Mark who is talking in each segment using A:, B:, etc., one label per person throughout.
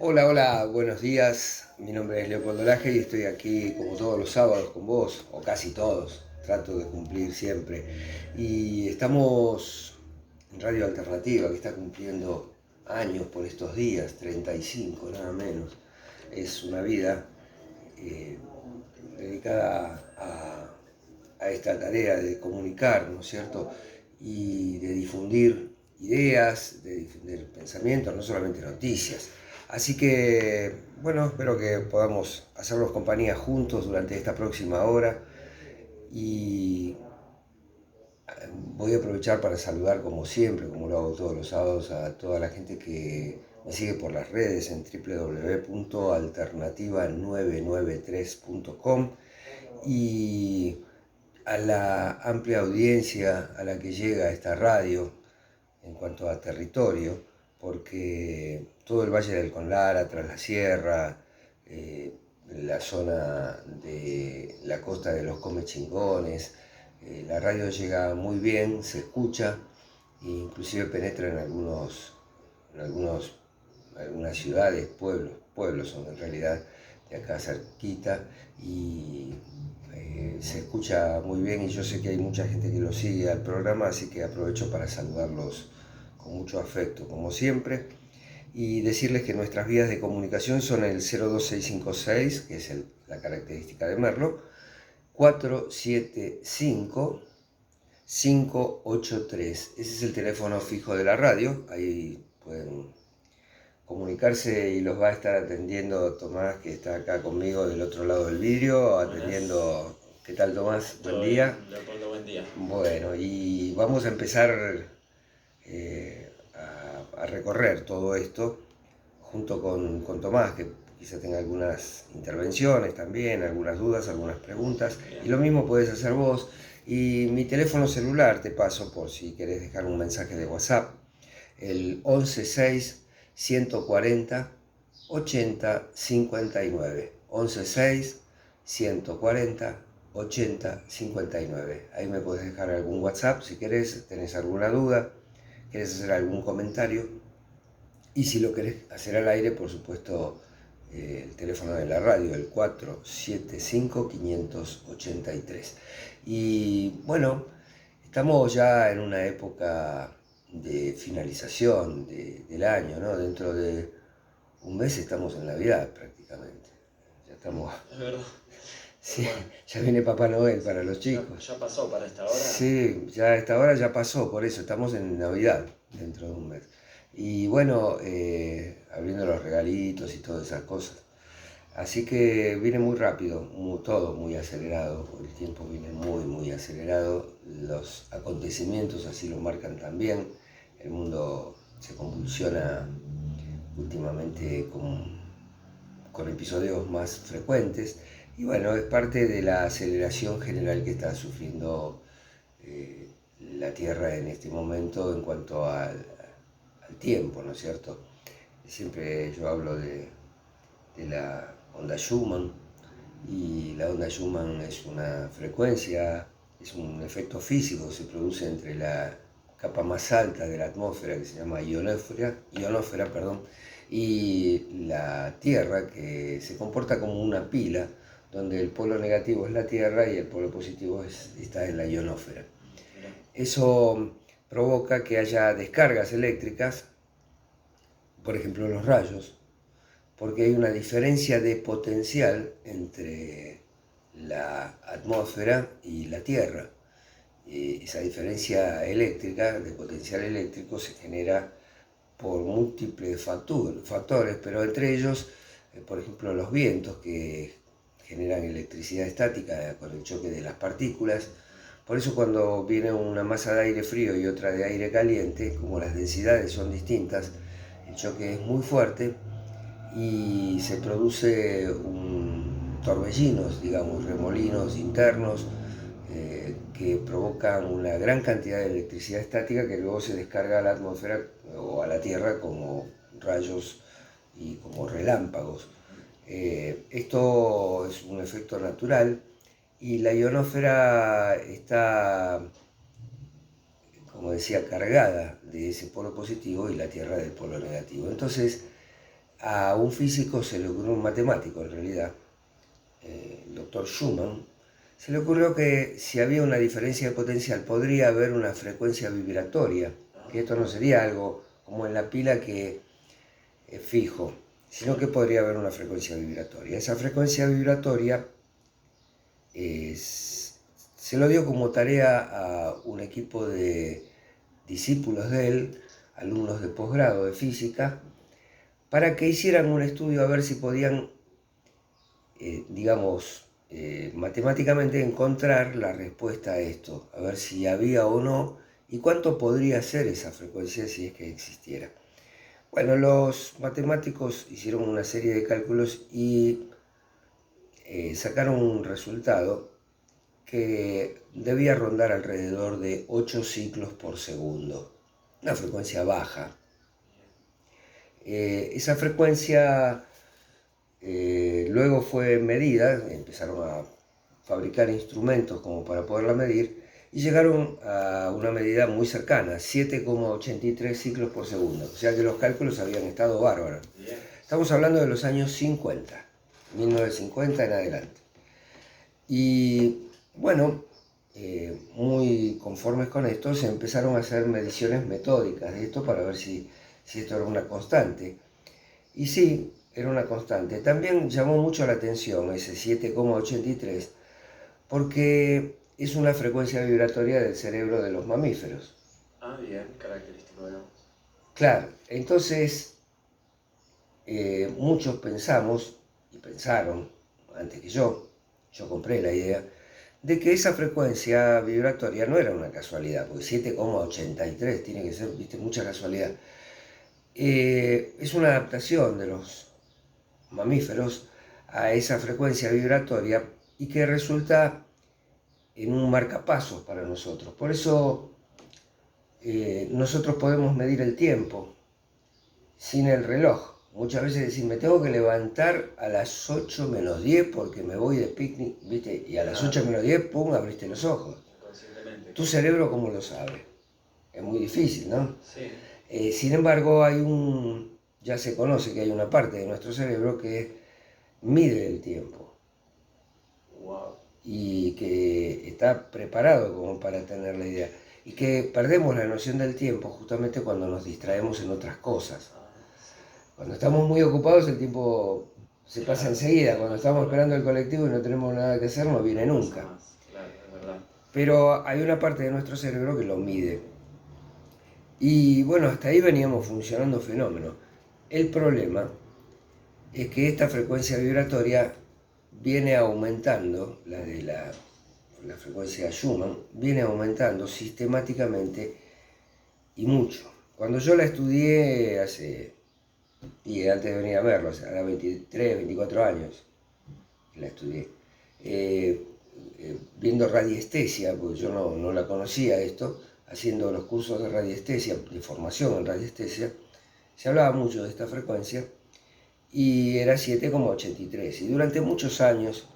A: Hola, hola, buenos días. Mi nombre es Leopoldo Laje y estoy aquí como todos los sábados con vos, o casi todos. Trato de cumplir siempre. Y estamos en Radio Alternativa, que está cumpliendo años por estos días, 35 nada menos. Es una vida eh, dedicada a esta tarea de comunicar, ¿no es cierto? Y de difundir ideas, de difundir pensamientos, no solamente noticias. Así que, bueno, espero que podamos hacernos compañía juntos durante esta próxima hora y voy a aprovechar para saludar como siempre, como lo hago todos los sábados, a toda la gente que me sigue por las redes en www.alternativa993.com y a la amplia audiencia a la que llega esta radio en cuanto a territorio, porque todo el Valle del Conlara, tras la sierra, la zona de la costa de los Comechingones, la radio llega muy bien, se escucha e inclusive penetra en algunas ciudades, pueblos son en realidad de acá cerquita y se escucha muy bien y yo sé que hay mucha gente que lo sigue al programa, así que aprovecho para saludarlos con mucho afecto, como siempre, y decirles que nuestras vías de comunicación son el 02656, que es la característica de Merlo, 475 583. Ese es el teléfono fijo de la radio, ahí pueden comunicarse y los va a estar atendiendo Tomás, que está acá conmigo del otro lado del vidrio,
B: Buenas,
A: atendiendo. ¿Qué tal, Tomás? Buen
B: todo
A: día.
B: bien, Leopoldo, buen día.
A: Bueno, y vamos a empezar a recorrer todo esto junto con Tomás, que quizá tenga algunas intervenciones también, algunas dudas, algunas preguntas, y
B: Bien,
A: lo mismo puedes hacer vos. Y mi teléfono celular te paso por si querés dejar un mensaje de WhatsApp, el 116 140 80 59. 116 140 80 59. Ahí me puedes dejar algún WhatsApp si querés, tenés alguna duda, querés hacer algún comentario. Y si lo querés hacer al aire, por supuesto, el teléfono de la radio, el 475-583. Y bueno, estamos ya en una época de finalización del año, ¿no? Dentro de un mes estamos en Navidad prácticamente. Ya estamos,
B: es verdad.
A: sí,
B: Bueno,
A: ya viene Papá Noel para los
B: ya,
A: chicos.
B: ya pasó para esta hora.
A: Sí, ya esta hora ya pasó, por eso estamos en Navidad dentro de un mes. Y bueno, abriendo los regalitos y todas esas cosas. Así que viene muy rápido, todo muy acelerado, el tiempo viene muy acelerado, los acontecimientos así lo marcan también, el mundo se convulsiona últimamente con episodios más frecuentes y bueno, es parte de la aceleración general que está sufriendo eh, la Tierra en este momento en cuanto al tiempo, ¿no es cierto? Siempre yo hablo de la onda Schumann y la onda Schumann es una frecuencia, es un efecto físico, se produce entre la capa más alta de la atmósfera que se llama ionósfera, perdón, y la Tierra, que se comporta como una pila donde el polo negativo es la Tierra y el polo positivo está en la ionósfera.
B: Mirá,
A: Eso provoca que haya descargas eléctricas, por ejemplo los rayos, porque hay una diferencia de potencial entre la atmósfera y la Tierra. Esa diferencia eléctrica, de potencial eléctrico, se genera por múltiples factores, pero entre ellos, por ejemplo, los vientos que generan electricidad estática con el choque de las partículas. Por eso cuando viene una masa de aire frío y otra de aire caliente, como las densidades son distintas, el choque es muy fuerte y se produce torbellinos, digamos, remolinos internos que provocan una gran cantidad de electricidad estática que luego se descarga a la atmósfera o a la Tierra como rayos y como relámpagos. Esto es un efecto natural y la ionosfera está, como decía, cargada de ese polo positivo y la Tierra del polo negativo. Entonces, a un físico se le ocurrió, un matemático en realidad, el doctor Schumann, se le ocurrió que si había una diferencia de potencial podría haber una frecuencia vibratoria, que esto no sería algo como en la pila que es fijo, sino que podría haber una frecuencia vibratoria. Esa frecuencia vibratoria se lo dio como tarea a un equipo de discípulos de él, alumnos de posgrado de física, para que hicieran un estudio a ver si podían, matemáticamente encontrar la respuesta a esto, a ver si había o no y cuánto podría ser esa frecuencia si es que existiera. Bueno, los matemáticos hicieron una serie de cálculos y sacaron un resultado que debía rondar alrededor de 8 ciclos por segundo, una frecuencia baja. Esa frecuencia luego fue medida, empezaron a fabricar instrumentos como para poderla medir y llegaron a una medida muy cercana, 7,83 ciclos por segundo. O sea que los cálculos habían estado bárbaros. Estamos hablando de los años 50, 1950 en adelante. Y bueno, muy conformes con esto, se empezaron a hacer mediciones metódicas de esto para ver si esto era una constante. Y sí, era una constante. También llamó mucho la atención ese 7,83 porque es una frecuencia vibratoria del cerebro de los mamíferos.
B: Ah, bien, característico, digamos.
A: Claro, entonces muchos pensamos, y pensaron antes que yo compré la idea, de que esa frecuencia vibratoria no era una casualidad, porque 7,83 tiene que ser, viste, mucha casualidad. Es una adaptación de los mamíferos a esa frecuencia vibratoria y que resulta en un marcapasos para nosotros. Por eso nosotros podemos medir el tiempo sin el reloj. Muchas veces decís, me tengo que levantar a las 8 menos 10 porque me voy de picnic, ¿viste? Y a las 8 menos 10, pum, abriste los ojos. ¿Tu cerebro cómo lo sabe? Es muy difícil, ¿no?
B: Sí.
A: Sin embargo, ya se conoce que hay una parte de nuestro cerebro que mide el tiempo.
B: Wow.
A: Y que está preparado como para tener la idea. Y que perdemos la noción del tiempo justamente cuando nos distraemos en otras cosas. Cuando estamos muy ocupados el tiempo se pasa enseguida. Cuando estamos esperando el colectivo y no tenemos nada que hacer, no viene nunca.
B: Claro, es verdad.
A: Pero hay una parte de nuestro cerebro que lo mide. Y bueno, hasta ahí veníamos funcionando fenómeno. El problema es que esta frecuencia vibratoria viene aumentando, la de la frecuencia Schumann, viene aumentando sistemáticamente y mucho. Cuando yo la estudié y antes de venir a verlo, o sea, a 23, 24 años, la estudié, viendo radiestesia, porque yo no la conocía esto, haciendo los cursos de radiestesia, de formación en radiestesia, se hablaba mucho de esta frecuencia y era 7,83 y durante muchos años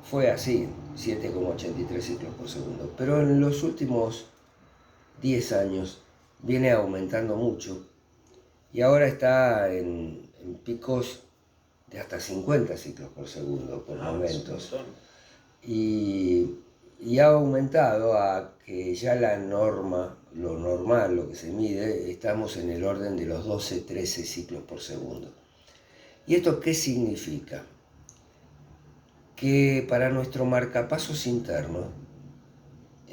A: fue así, 7,83 ciclos por segundo, pero en los últimos 10 años viene aumentando mucho y ahora está en picos de hasta 50 ciclos por segundo por momentos. Y ha aumentado a que ya la norma, lo normal, lo que se mide, estamos en el orden de los 12, 13 ciclos por segundo. ¿Y esto qué significa? Que para nuestro marcapasos interno,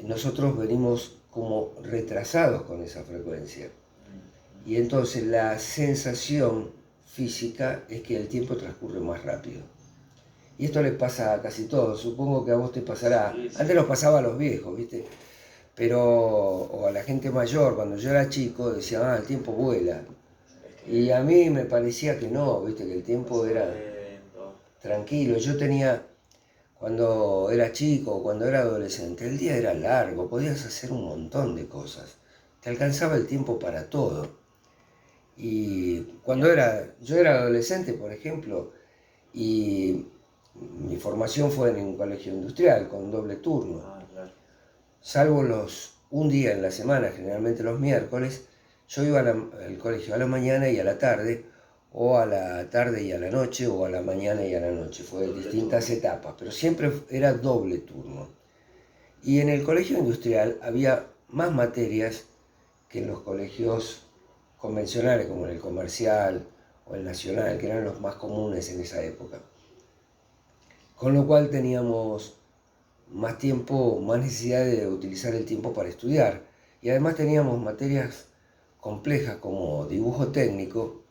A: nosotros venimos como retrasados con esa frecuencia. Y entonces la sensación física es que el tiempo transcurre más rápido. Y esto le pasa a casi todos, supongo que a vos te pasará.
B: Sí, sí.
A: Antes nos pasaba a los viejos, ¿viste? O a la gente mayor, cuando yo era chico, decía, el tiempo vuela. Y a mí me parecía que no, ¿viste? Que el tiempo era tranquilo. Yo tenía, cuando era chico, cuando era adolescente, el día era largo, podías hacer un montón de cosas. Te alcanzaba el tiempo para todo. Y cuando yo era adolescente, por ejemplo, y mi formación fue en un colegio industrial con doble turno. Salvo un día en la semana, generalmente los miércoles, yo iba al colegio a la mañana y a la tarde, o a la tarde y a la noche, o a la mañana y a la noche. Fue
B: Doble
A: distintas
B: turno.
A: etapas, pero siempre era doble turno. Y en el colegio industrial había más materias que en los colegios convencionales, como en el comercial o el nacional, que eran los más comunes en esa época. Con lo cual teníamos más tiempo, más necesidad de utilizar el tiempo para estudiar. Y además teníamos materias complejas como dibujo técnico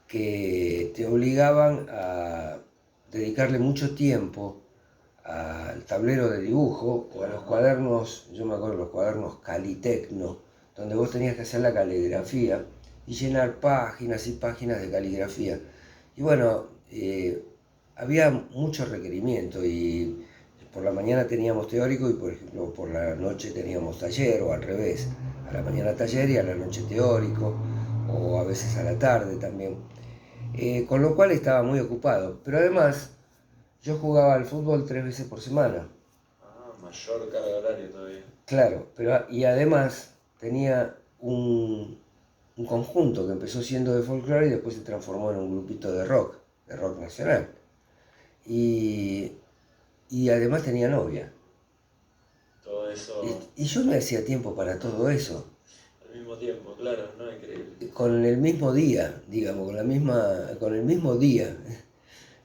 A: que te obligaban a dedicarle mucho tiempo al tablero de dibujo o a los cuadernos, yo me acuerdo de los cuadernos Calitecno, donde vos tenías que hacer la caligrafía y llenar páginas y páginas de caligrafía. Y bueno, había mucho requerimiento y por la mañana teníamos teórico y por ejemplo por la noche teníamos taller o al revés, a la mañana taller y a la noche teórico o a veces a la tarde también. Con lo cual estaba muy ocupado, pero además yo jugaba al fútbol 3 veces por semana.
B: Ah, mayor carga horaria todavía.
A: Claro, pero y además tenía un conjunto que empezó siendo de folclore y después se transformó en un grupito de rock nacional. Y, y además tenía novia.
B: Todo eso
A: Y yo me hacía tiempo para todo eso,
B: al mismo tiempo, claro, ¿no? Increíble.
A: con el mismo día, digamos, con el mismo día.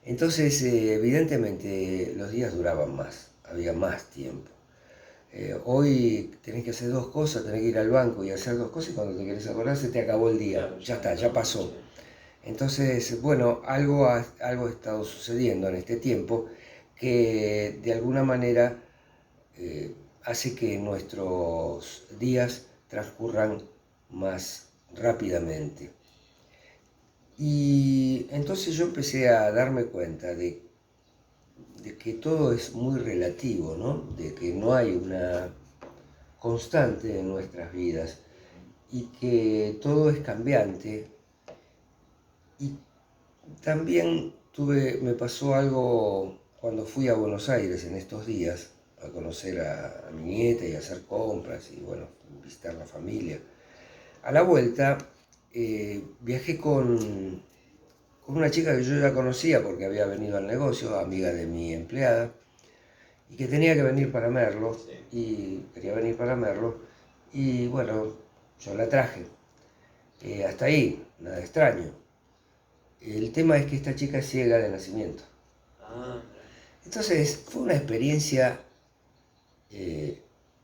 A: Entonces, evidentemente, los días duraban más, había más tiempo. Hoy tenés que hacer dos cosas, tenés que ir al banco y hacer dos cosas y cuando te querés acordar se te acabó el día,
B: Claro,
A: ya
B: ya
A: está, ya
B: no,
A: pasó.
B: sí.
A: Entonces, bueno, algo ha estado sucediendo en este tiempo que de alguna manera hace que nuestros días transcurran más rápidamente. Y entonces yo empecé a darme cuenta de que todo es muy relativo, ¿no? De que no hay una constante en nuestras vidas y que todo es cambiante. Y también me pasó algo cuando fui a Buenos Aires en estos días a conocer a mi nieta y a hacer compras y bueno, visitar la familia. A la vuelta viajé con una chica que yo ya conocía porque había venido al negocio, amiga de mi empleada, y que tenía que venir para Merlo,
B: Sí.
A: y quería venir para Merlo, y bueno, yo la traje. Hasta ahí, nada extraño. El tema es que esta chica es ciega de nacimiento.
B: Ah,
A: Entonces fue una experiencia eh,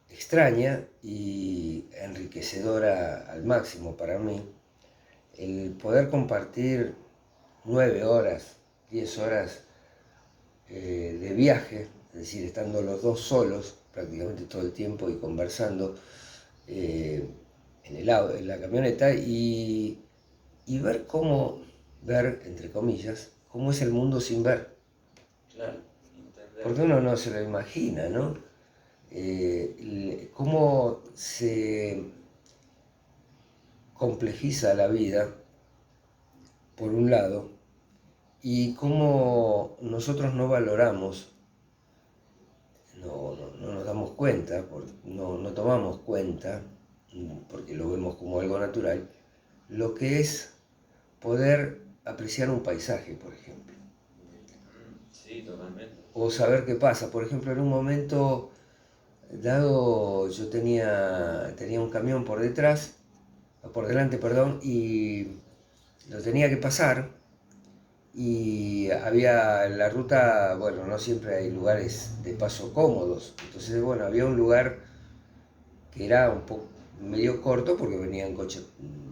A: extraña y enriquecedora al máximo para mí, el poder compartir 9 horas, 10 horas de viaje, es decir, estando los dos solos prácticamente todo el tiempo y conversando eh, en la camioneta y ver, entre comillas, cómo es el mundo sin ver.
B: claro, entender.
A: Porque uno no se lo imagina, ¿no? Cómo se complejiza la vida, por un lado, y cómo nosotros no valoramos, no nos damos cuenta, no tomamos cuenta, porque lo vemos como algo natural, lo que es poder apreciar un paisaje, por ejemplo,
B: Sí, totalmente.
A: o saber qué pasa. Por ejemplo, en un momento dado yo tenía un camión por delante, perdón, y lo tenía que pasar y había la ruta, bueno, no siempre hay lugares de paso cómodos, entonces bueno, había un lugar que era un poco medio corto porque venían coches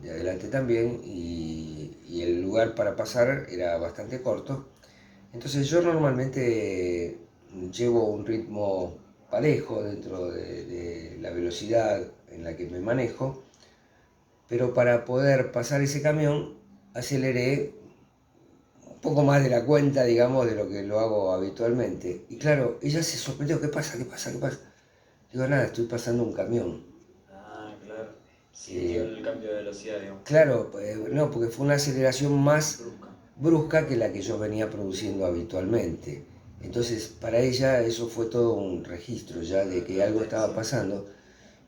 A: de adelante también y el lugar para pasar era bastante corto. Entonces yo normalmente llevo un ritmo parejo dentro de la velocidad en la que me manejo, pero para poder pasar ese camión aceleré un poco más de la cuenta, digamos, de lo que lo hago habitualmente. Y claro, ella se sorprendió, ¿qué pasa? ¿Qué pasa? ¿Qué pasa? Digo, nada, estoy pasando un camión.
B: Ah, claro. Sintió
A: Eh,
B: el cambio de velocidad, digamos.
A: claro, no, porque fue una aceleración más
B: Brusca.
A: brusca que la que yo venía produciendo habitualmente. Entonces, para ella eso fue todo un registro ya de que algo estaba pasando.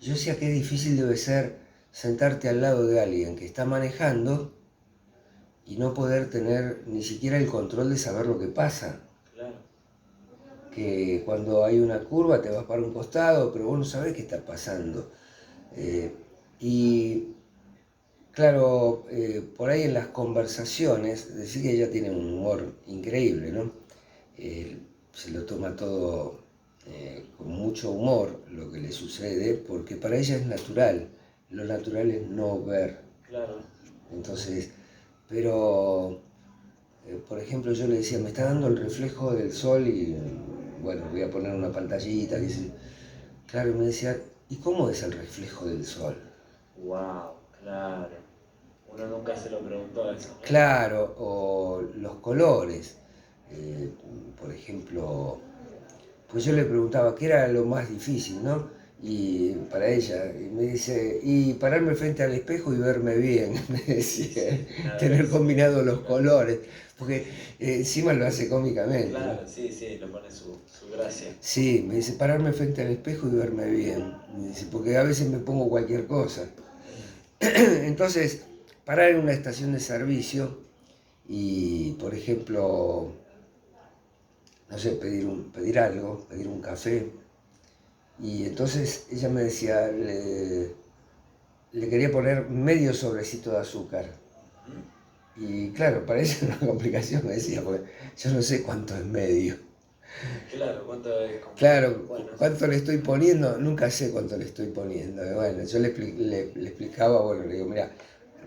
A: Yo decía que difícil debe ser sentarte al lado de alguien que está manejando y no poder tener ni siquiera el control de saber lo que pasa.
B: Claro.
A: Que cuando hay una curva te vas para un costado, pero vos no sabés qué está pasando. Y claro, por ahí en las conversaciones, decir que ella tiene un humor increíble, ¿no? Se lo toma todo con mucho humor lo que le sucede, porque para ella es natural. Lo natural es no ver.
B: Claro.
A: Entonces, pero, por ejemplo, yo le decía, me está dando el reflejo del sol y, bueno, voy a poner una pantallita, que se... Claro, y me decía, ¿y cómo es el reflejo del sol?
B: Wow, claro. Uno nunca se lo preguntó eso, ¿no?
A: Claro, o los colores. Eh, por ejemplo, pues yo le preguntaba qué era lo más difícil, ¿no? Y para ella, y me dice, y pararme frente al espejo y verme bien, me
B: Sí,
A: decía,
B: sí, nada
A: tener
B: más.
A: combinados los
B: Claro.
A: colores, porque encima lo hace cómicamente, ¿no?
B: Claro, sí, sí, le pone su gracia.
A: Sí, me dice, pararme frente al espejo y verme bien, me dice, porque a veces me pongo cualquier cosa. Entonces, parar en una estación de servicio y, por ejemplo, no sé, pedir algo, pedir un café. Y entonces ella me decía, le quería poner medio sobrecito de azúcar. Y claro, para ella era una complicación, me decía, porque yo no sé cuánto es medio.
B: Claro, ¿cuánto es como?
A: Claro,
B: Bueno,
A: cuánto le estoy poniendo, nunca sé cuánto le estoy poniendo. Y bueno, yo le explicaba, bueno, le digo, mira,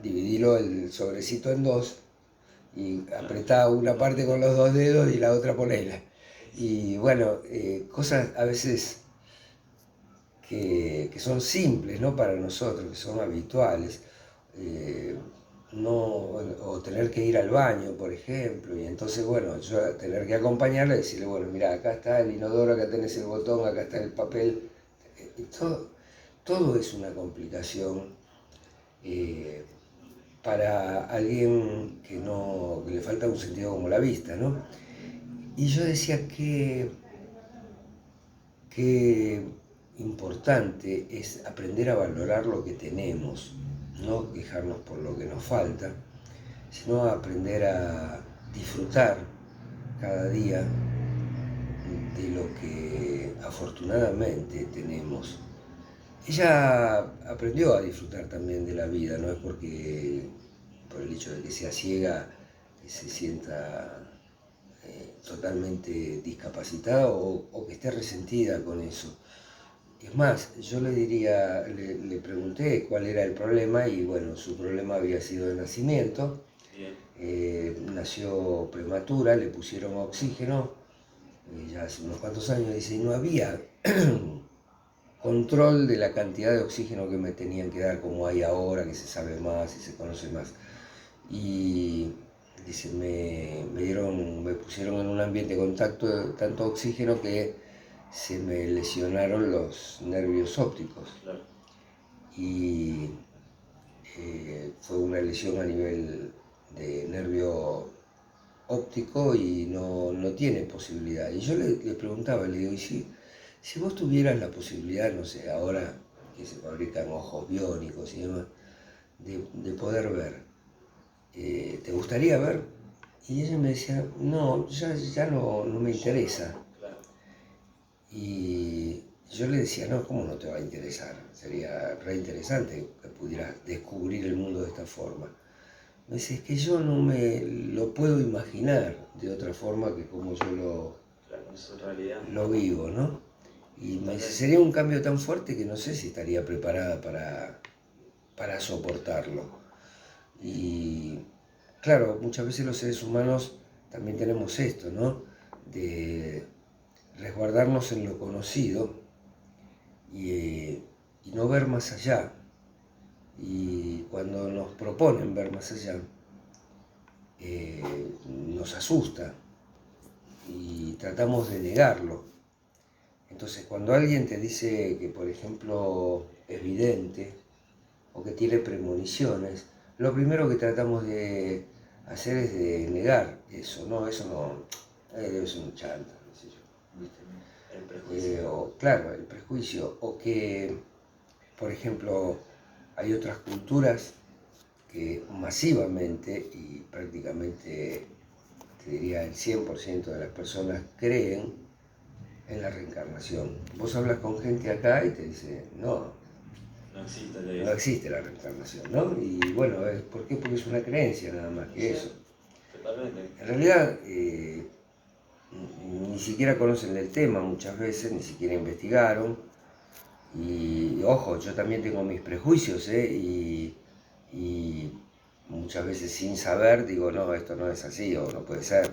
A: dividilo el sobrecito en dos y
B: claro.
A: apretá una parte con los dos dedos y la otra ponela. Y bueno, cosas a veces que son simples, ¿no? Para nosotros, que son habituales. No, o tener que ir al baño, por ejemplo, y entonces, bueno, yo tener que acompañarle y decirle, bueno, mira, acá está el inodoro, acá tenés el botón, acá está el papel. Y todo es una complicación eh, para alguien que, no, que le falta un sentido como la vista, ¿no? Y yo decía que importante es aprender a valorar lo que tenemos, no quejarnos por lo que nos falta, sino aprender a disfrutar cada día de lo que afortunadamente tenemos. Ella aprendió a disfrutar también de la vida, no es porque por el hecho de que sea ciega que se sienta totalmente discapacitada o que esté resentida con eso. Es más, yo le diría, le pregunté cuál era el problema y bueno, su problema había sido de nacimiento.
B: Bien.
A: Nació prematura, le pusieron oxígeno, ya hace unos cuantos años, dice, y no había control de la cantidad de oxígeno que me tenían que dar como hay ahora, que se sabe más y se conoce más. Y dice, me pusieron en un ambiente con tanto oxígeno que se me lesionaron los nervios ópticos.
B: Claro.
A: Y fue una lesión a nivel de nervio óptico y no tiene posibilidad. Y yo le preguntaba, le digo, ¿y si vos tuvieras la posibilidad, no sé, ahora que se fabrican ojos biónicos y demás, de poder ver, ¿te gustaría ver? Y ella me decía, no, ya no me interesa.
B: Claro.
A: Y yo le decía, no, ¿cómo no te va a interesar? Sería re interesante que pudieras descubrir el mundo de esta forma. Me dice, es que yo no me lo puedo imaginar de otra forma que como yo
B: Claro, es su realidad.
A: lo vivo, ¿no? Y me dice,
B: Totalmente.
A: sería un cambio tan fuerte que no sé si estaría preparada para soportarlo. Y claro, muchas veces los seres humanos también tenemos esto, ¿no? De resguardarnos en lo conocido y no ver más allá. Y cuando nos proponen ver más allá, nos asusta y tratamos de negarlo. Entonces, cuando alguien te dice que, por ejemplo, es vidente o que tiene premoniciones, lo primero que tratamos de hacer es de negar eso, no, eso no, debe ser un chanta, no sé yo, ¿viste?
B: El prejuicio.
A: O, claro, el prejuicio, o que, por ejemplo, hay otras culturas que masivamente y prácticamente, te diría, el 100% de las personas creen en la reencarnación. Vos hablas con gente acá y te dice, no,
B: No existe,
A: no existe la reencarnación, ¿no? Y bueno, ¿por qué? Porque es una creencia nada más que eso.
B: Totalmente.
A: En realidad, ni siquiera conocen el tema muchas veces, ni siquiera investigaron. Y ojo, yo también tengo mis prejuicios, y muchas veces sin saber digo, no, esto no es así o no puede ser.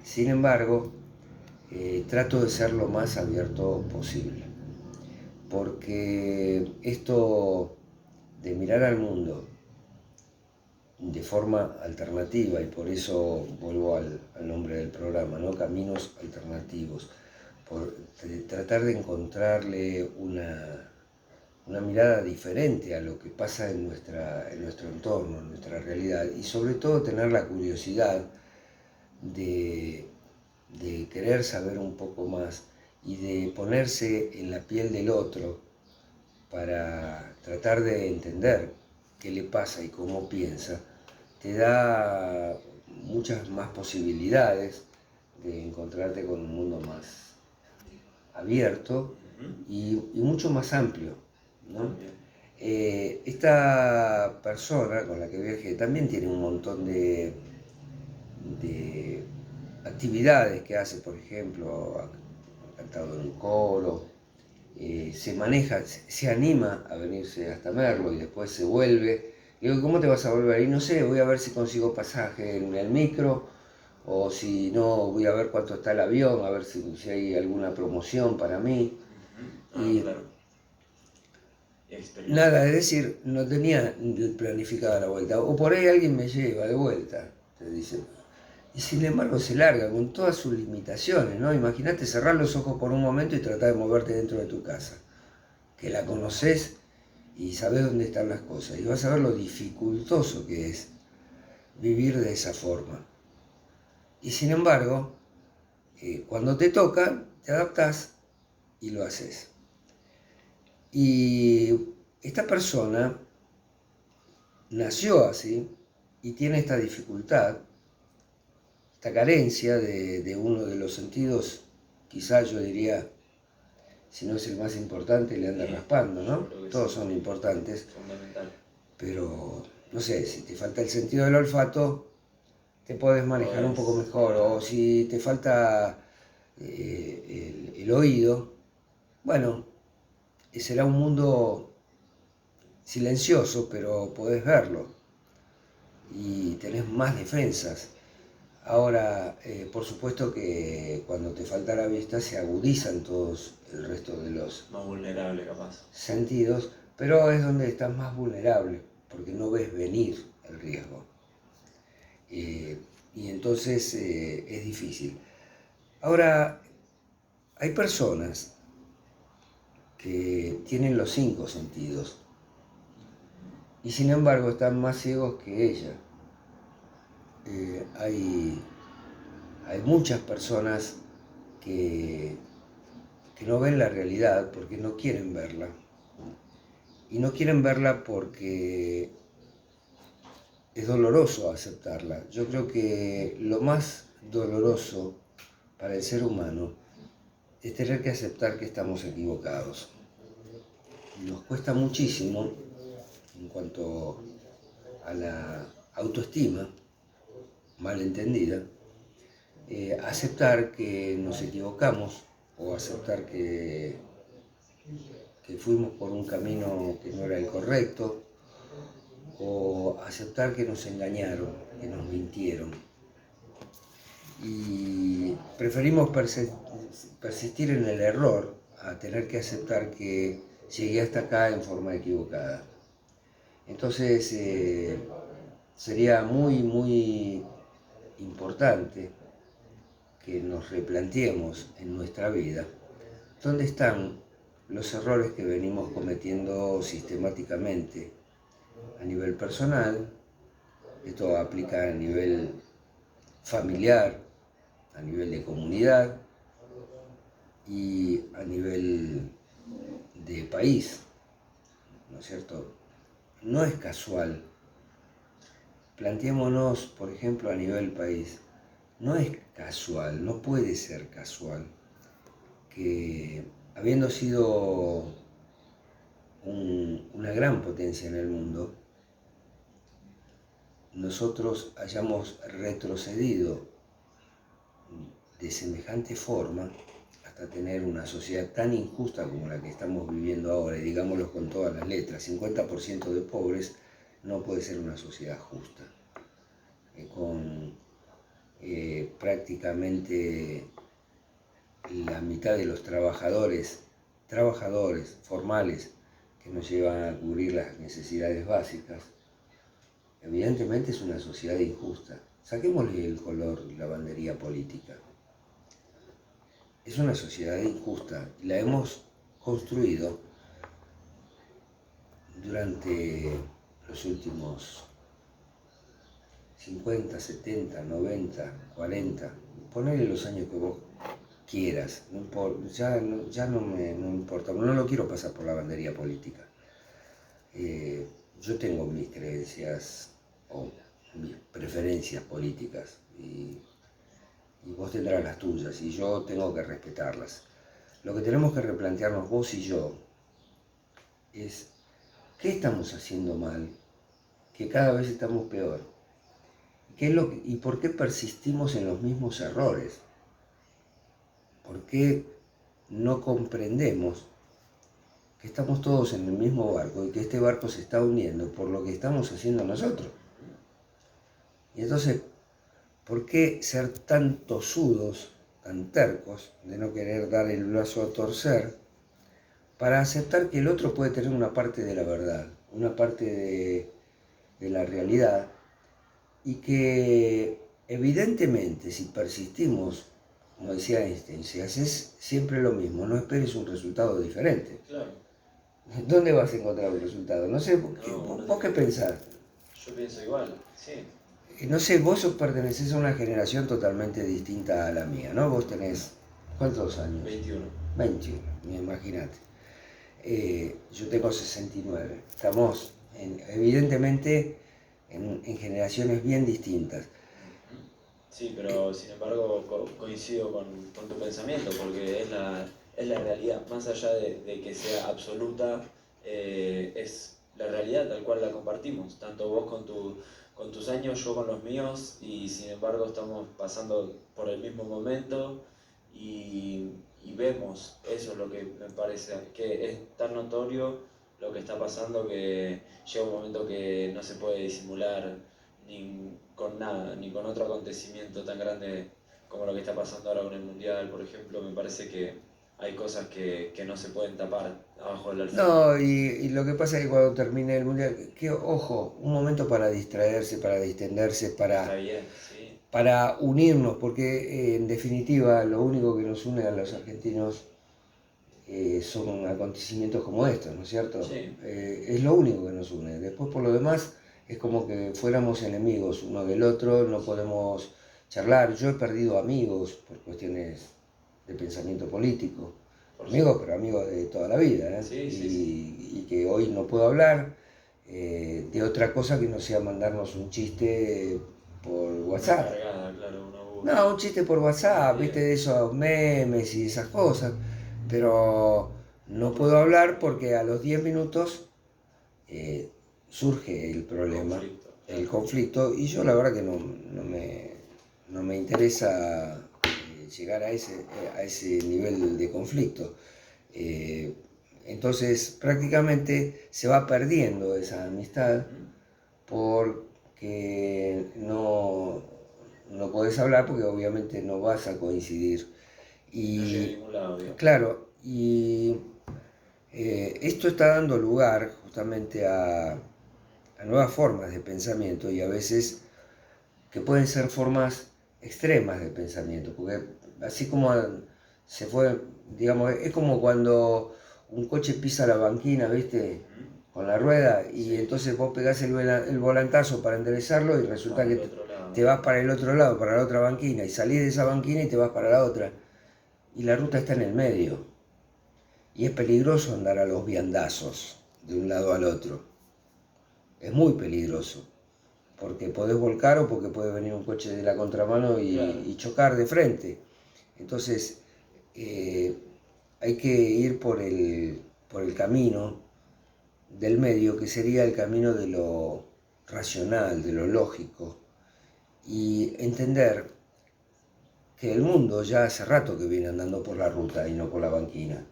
A: Sin embargo, trato de ser lo más abierto posible, porque esto de mirar al mundo de forma alternativa, y por eso vuelvo al nombre del programa, ¿no? Caminos alternativos, por tratar de encontrarle una mirada diferente a lo que pasa en nuestro entorno, en nuestra realidad, y sobre todo tener la curiosidad de, de querer saber un poco más y de ponerse en la piel del otro para tratar de entender qué le pasa y cómo piensa, te da muchas más posibilidades de encontrarte con un mundo más abierto y mucho más amplio, ¿no? Esta persona con la que viajé también tiene un montón de actividades que hace, por ejemplo, ha cantado en un coro, se maneja, se anima a venirse hasta Merlo y después se vuelve. Y digo, ¿cómo te vas a volver? Y no sé, voy a ver si consigo pasaje en el micro, o si no, voy a ver cuánto está el avión, a ver si hay alguna promoción para mí. Y
B: claro.
A: nada, es decir, no tenía planificada la vuelta. O por ahí alguien me lleva de vuelta, te dice. Y sin embargo se larga con todas sus limitaciones, ¿no? Imagínate cerrar los ojos por un momento y tratar de moverte dentro de tu casa, que la conoces y sabes dónde están las cosas. Y vas a ver lo dificultoso que es vivir de esa forma. Y sin embargo, cuando te toca, te adaptas y lo haces. Y esta persona nació así y tiene esta dificultad, esta carencia de uno de los sentidos, quizás yo diría, si no es el más importante, le anda raspando, ¿no? Todos son importantes, pero no sé, si te falta el sentido del olfato, te puedes manejar un poco mejor, o si te falta el oído, bueno, será un mundo silencioso, pero podés verlo y tenés más defensas. Ahora, por supuesto que cuando te falta la vista se agudizan todos el resto de los
B: más vulnerable, capaz.
A: sentidos, pero es donde estás más vulnerable, porque no ves venir el riesgo. Y entonces es difícil. Ahora, hay personas que tienen los 5 sentidos y sin embargo están más ciegos que ella. Hay muchas personas que no ven la realidad porque no quieren verla. Y no quieren verla porque es doloroso aceptarla. Yo creo que lo más doloroso para el ser humano es tener que aceptar que estamos equivocados. Nos cuesta muchísimo en cuanto a la autoestima malentendida, aceptar que nos equivocamos o aceptar que fuimos por un camino que no era el correcto, o aceptar que nos engañaron, que nos mintieron. Y preferimos persistir en el error a tener que aceptar que llegué hasta acá en forma equivocada. Entonces sería muy importante que nos replanteemos en nuestra vida dónde están los errores que venimos cometiendo sistemáticamente a nivel personal. Esto aplica a nivel familiar, a nivel de comunidad y a nivel de país, ¿no es cierto? No es casual planteémonos, por ejemplo, a nivel país, no es casual, no puede ser casual que habiendo sido una gran potencia en el mundo, nosotros hayamos retrocedido de semejante forma hasta tener una sociedad tan injusta como la que estamos viviendo ahora, y digámoslo con todas las letras, 50% de pobres no puede ser una sociedad justa, con prácticamente la mitad de los trabajadores formales que nos llevan a cubrir las necesidades básicas. Evidentemente es una sociedad injusta. Saquémosle el color, la bandería política. Es una sociedad injusta. La hemos construido durante los últimos 50, 70, 90, 40, ponele los años que vos quieras, no importa, ya no me importa, no lo quiero pasar por la bandería política. Yo tengo mis creencias o mis preferencias políticas y vos tendrás las tuyas y yo tengo que respetarlas. Lo que tenemos que replantearnos vos y yo es ¿qué estamos haciendo mal? Que cada vez estamos peor. ¿Y por qué persistimos en los mismos errores? ¿Por qué no comprendemos que estamos todos en el mismo barco y que este barco se está hundiendo por lo que estamos haciendo nosotros? Y entonces, ¿por qué ser tan tosudos, tan tercos, de no querer dar el brazo a torcer, para aceptar que el otro puede tener una parte de la verdad, una parte de la realidad, y que evidentemente si persistimos, como decía Einstein, si haces siempre lo mismo, no esperes un resultado diferente?
B: Claro.
A: ¿Dónde vas a encontrar un resultado? No sé, ¿vos qué pensás?
B: Yo pienso igual, sí.
A: No sé, vos pertenecés a una generación totalmente distinta a la mía, ¿no? Vos tenés, ¿cuántos años?
B: 21.
A: 21, imagínate. Yo tengo 69. Estamos, evidentemente, en generaciones bien distintas.
B: Sí, pero sin embargo coincido con tu pensamiento, porque es la realidad, más allá de que sea absoluta, es la realidad tal cual la compartimos, tanto vos con tus años, yo con los míos, y sin embargo estamos pasando por el mismo momento y vemos, eso es lo que me parece, que es tan notorio lo que está pasando que llega un momento que no se puede disimular ni con nada, ni con otro acontecimiento tan grande como lo que está pasando ahora con el Mundial, por ejemplo. Me parece que hay cosas que no se pueden tapar abajo del alfombra.
A: No, y lo que pasa es que cuando termine el Mundial, que ojo, un momento para distraerse, para distenderse,
B: Está bien, sí.
A: para unirnos, porque en definitiva lo único que nos une a los argentinos son acontecimientos como estos, ¿no es cierto?
B: Sí.
A: Es lo único que nos une. Después por lo demás es como que fuéramos enemigos uno del otro, no podemos charlar. Yo he perdido amigos por cuestiones de pensamiento político. Amigos, pero amigos de toda la vida, ¿eh?
B: Sí, sí,
A: Y que hoy no puedo hablar de otra cosa que no sea mandarnos un chiste por WhatsApp.
B: Cargada, claro,
A: No, un chiste por WhatsApp, viste, de esos memes y esas cosas. Pero no puedo hablar porque a los 10 minutos surge el problema, el conflicto, y yo la verdad que no me interesa llegar a ese nivel de conflicto. Entonces prácticamente se va perdiendo esa amistad porque no podés hablar porque obviamente no vas a coincidir. Y,
B: no llega a ningún lado, digamos.
A: Claro, y esto está dando lugar justamente a nuevas formas de pensamiento y a veces que pueden ser formas extremas de pensamiento, porque así como se fue, digamos, es como cuando un coche pisa la banquina, ¿viste? Con la rueda y
B: Sí.
A: Entonces vos pegás el volantazo para enderezarlo y resulta
B: Para
A: que
B: el otro lado.
A: te vas para el otro lado, para la otra banquina, y salís de esa banquina y te vas para la otra. Y la ruta está en el medio. Y es peligroso andar a los viandazos de un lado al otro. Es muy peligroso. porque podés volcar o porque puede venir un coche de la contramano y chocar de frente. Entonces, hay que ir por el camino del medio, que sería el camino de lo racional, de lo lógico, y entender que el mundo ya hace rato que viene andando por la ruta y no por la banquina,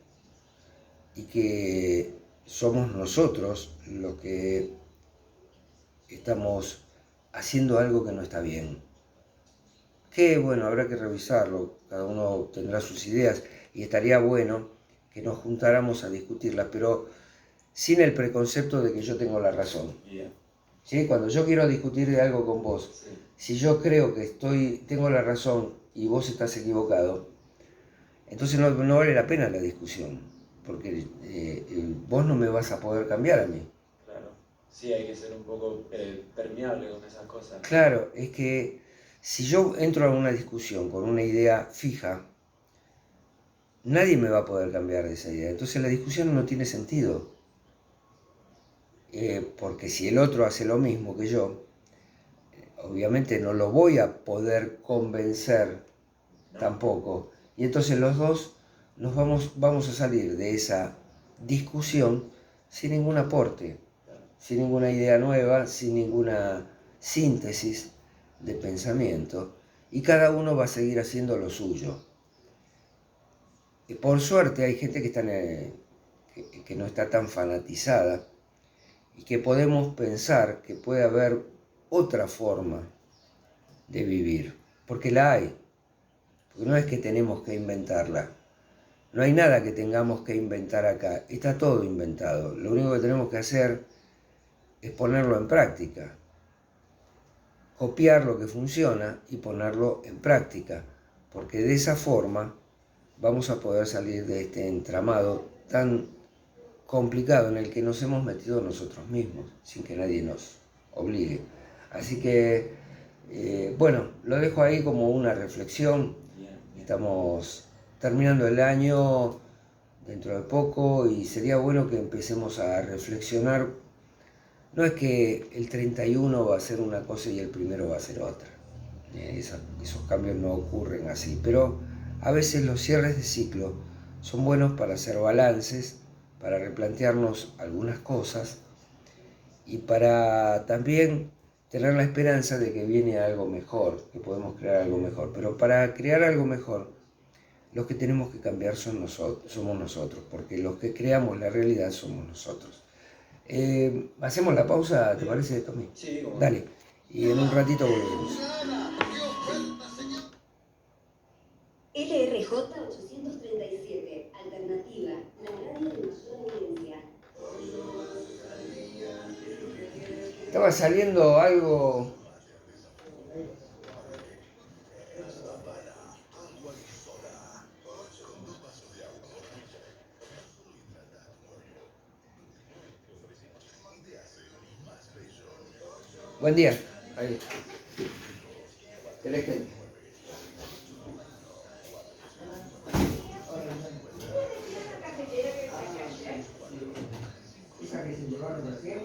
A: y que somos nosotros los que estamos haciendo algo que no está bien. Que bueno, habrá que revisarlo, cada uno tendrá sus ideas y estaría bueno que nos juntáramos a discutirlas, pero sin el preconcepto de que yo tengo la razón. ¿Sí? Cuando yo quiero discutir de algo con vos, si yo creo que tengo la razón y vos estás equivocado, entonces no vale la pena la discusión, porque vos no me vas a poder cambiar a mí.
B: Claro, sí, hay que ser un poco permeable con esas cosas.
A: Claro, es que si yo entro a una discusión con una idea fija, nadie me va a poder cambiar de esa idea. Entonces la discusión no tiene sentido. Porque si el otro hace lo mismo que yo, obviamente no lo voy a poder convencer tampoco. Y entonces los dos vamos a salir de esa discusión sin ningún aporte, sin ninguna idea nueva, sin ninguna síntesis de pensamiento, y cada uno va a seguir haciendo lo suyo. Y por suerte hay gente que no está tan fanatizada y que podemos pensar que puede haber otra forma de vivir, porque la hay, porque no es que tenemos que inventarla, no hay nada que tengamos que inventar acá, está todo inventado, lo único que tenemos que hacer es ponerlo en práctica, copiar lo que funciona y ponerlo en práctica, porque de esa forma vamos a poder salir de este entramado tan complicado en el que nos hemos metido nosotros mismos, sin que nadie nos obligue. Así que, bueno, lo dejo ahí como una reflexión. Estamos terminando el año dentro de poco y sería bueno que empecemos a reflexionar. No es que el 31 va a ser una cosa y el primero va a ser otra. Esos cambios no ocurren así, pero a veces los cierres de ciclo son buenos para hacer balances, para replantearnos algunas cosas y para también tener la esperanza de que viene algo mejor, que podemos crear algo mejor. Pero para crear algo mejor, los que tenemos que cambiar somos nosotros, porque los que creamos la realidad somos nosotros. Hacemos la pausa, ¿te parece, Tommy?
B: Sí, como
A: Dale, y en un ratito volvemos.
C: LRJ 837, Alternativa, la radio de mayor audiencia.
A: Estaba saliendo algo. Buen día. Ahí. ¿Tenés gente? ¿Esa que se llevaron recién?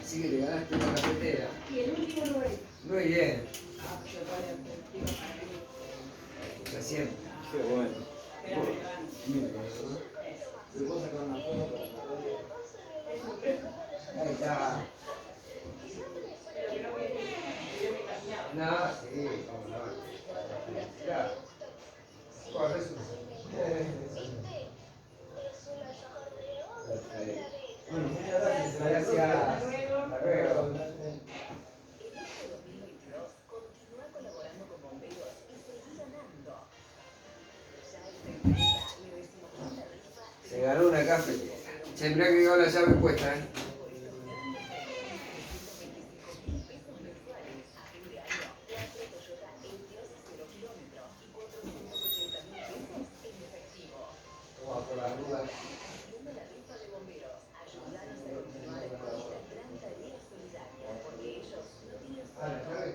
A: Así que te ganaste una cafetera.
D: Y el último lugar.
A: Muy bien. Recién.
B: qué bueno.
A: Ahí está. No, sí, cómo no. Ya. ¿Cuál es eso? Perfecto. Muchas gracias. Gracias. Hasta luego. Se ganó una cafetera. Che, mirá que quedó la llave puesta, ¿eh? Toma por las dudas. Ah, ¿la llave?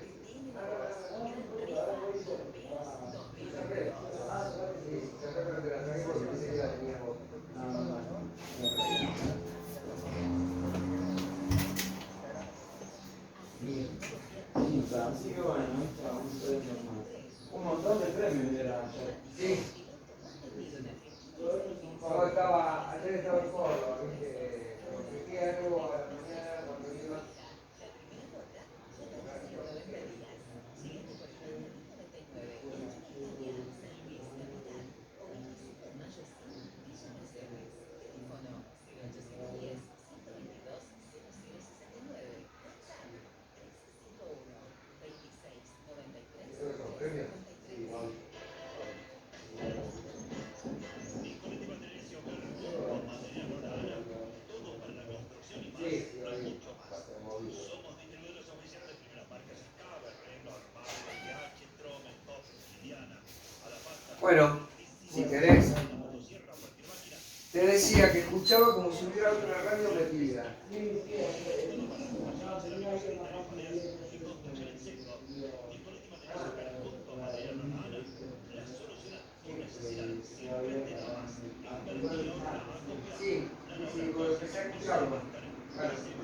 A: Bueno, si querés. Te decía que escuchaba como si hubiera otra radio metida. Sí, sí, empecé a escucharlo. Claro.